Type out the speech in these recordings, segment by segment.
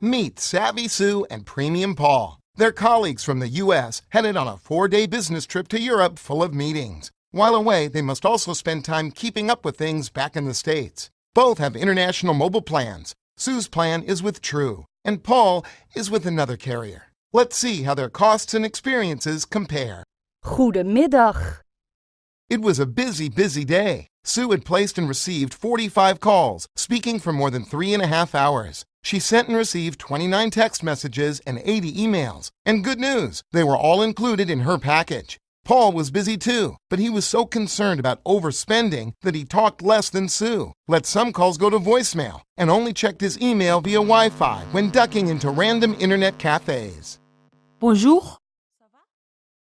Meet Savvy Sue and Premium Paul. They're colleagues from the U.S. headed on a 4-day business trip to Europe full of meetings. While away, they must also spend time keeping up with things back in the States. Both have international mobile plans. Sue's plan is with TRU, and Paul is with another carrier. Let's see how their costs and experiences compare. Goedemiddag. It was a busy day. Sue had placed and received 45 calls, speaking for more than 3.5 hours. She sent and received 29 text messages and 80 emails. And good news, they were all included in her package. Paul was busy too, but he was so concerned about overspending that he talked less than Sue, let some calls go to voicemail, and only checked his email via Wi-Fi when ducking into random internet cafes. Bonjour.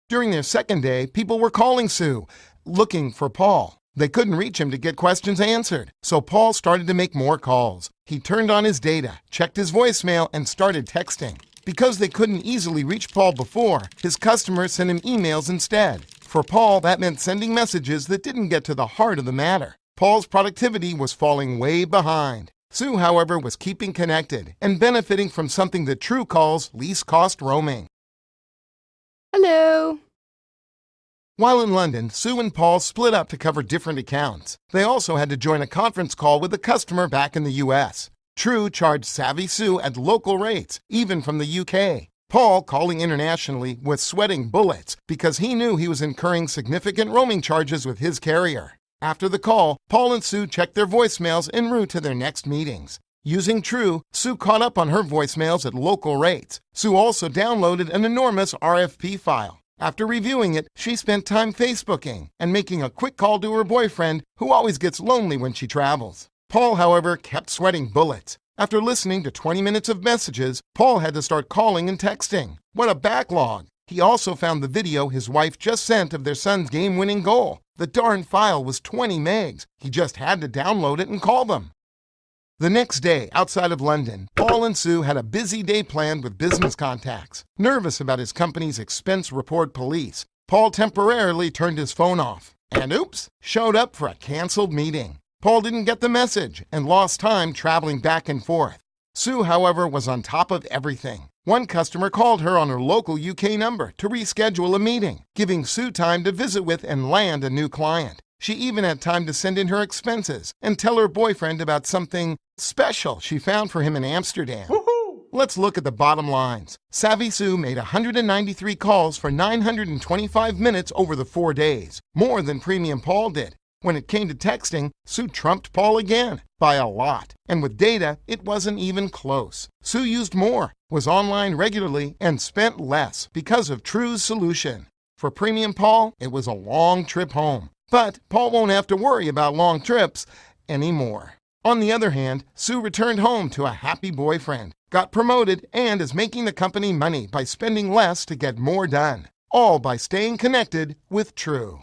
During their second day, people were calling Sue, looking for Paul. They couldn't reach him to get questions answered, so Paul started to make more calls. He turned on his data, checked his voicemail, and started texting. Because they couldn't easily reach Paul before, his customers sent him emails instead. For Paul, that meant sending messages that didn't get to the heart of the matter. Paul's productivity was falling way behind. Sue, however, was keeping connected and benefiting from something that TRU calls least-cost roaming. Hello. While in London, Sue and Paul split up to cover different accounts. They also had to join a conference call with a customer back in the U.S. TRU charged Savvy Sue at local rates, even from the UK. Paul, calling internationally, was sweating bullets because he knew he was incurring significant roaming charges with his carrier. After the call, Paul and Sue checked their voicemails en route to their next meetings. Using TRU, Sue caught up on her voicemails at local rates. Sue also downloaded an enormous RFP file. After reviewing it, she spent time Facebooking and making a quick call to her boyfriend, who always gets lonely when she travels. Paul, however, kept sweating bullets. After listening to 20 minutes of messages, Paul had to start calling and texting. What a backlog! He also found the video his wife just sent of their son's game-winning goal. The darn file was 20 megs. He just had to download it and call them. The next day, outside of London, Paul and Sue had a busy day planned with business contacts. Nervous about his company's expense report police, Paul temporarily turned his phone off and, oops, showed up for a canceled meeting. Paul didn't get the message and lost time traveling back and forth. Sue, however, was on top of everything. One customer called her on her local UK number to reschedule a meeting, giving Sue time to visit with and land a new client. She even had time to send in her expenses and tell her boyfriend about something special she found for him in Amsterdam. Woohoo! Let's look at the bottom lines. Savvy Sue made 193 calls for 925 minutes over the 4 days, more than Premium Paul did. When it came to texting, Sue trumped Paul again, by a lot. And with data, it wasn't even close. Sue used more, was online regularly, and spent less because of TRU Solution. For Premium Paul, it was a long trip home. But Paul won't have to worry about long trips anymore. On the other hand, Sue returned home to a happy boyfriend, got promoted, and is making the company money by spending less to get more done. All by staying connected with TRU.